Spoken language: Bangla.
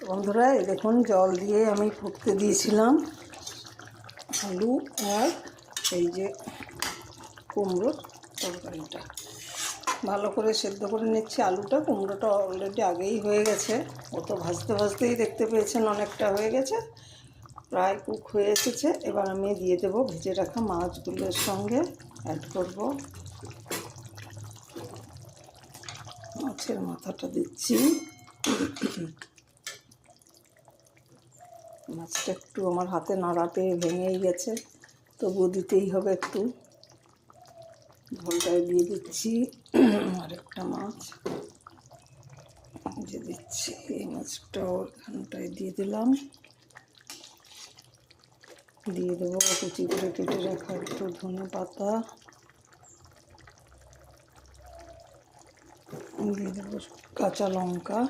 বন্ধুরা, এই দেখুন জল দিয়ে আমি ফুটতে দিয়েছিলাম আলু আর এই যে কুমড়োর তরকারিটা। ভালো করে সেদ্ধ করে নিচ্ছি আলুটা। কুমড়োটা অলরেডি আগেই হয়ে গেছে, ও তো ভাজতে ভাজতেই দেখতে পেয়েছেন অনেকটা হয়ে গেছে, প্রায় কুক হয়ে এসেছে। এবার আমি দিয়ে দেবো ভেজে রাখা মাছগুলোর সঙ্গে অ্যাড করব। মাছের মাথাটা দিচ্ছি। মাছটা একটু আমার হাতে নাড়াতে ভেঙেই গেছে, তবুও দিতেই হবে একটু। ঝোলটায় দিয়ে দিচ্ছি আরেকটা মাছ যে দিচ্ছি, এই মাছটাও এখানটায় দিয়ে দিলাম। দিয়ে দেবো কুচি করে কেটে রাখা একটু ধনে পাতা, দিয়ে দেবো কাঁচা লঙ্কা।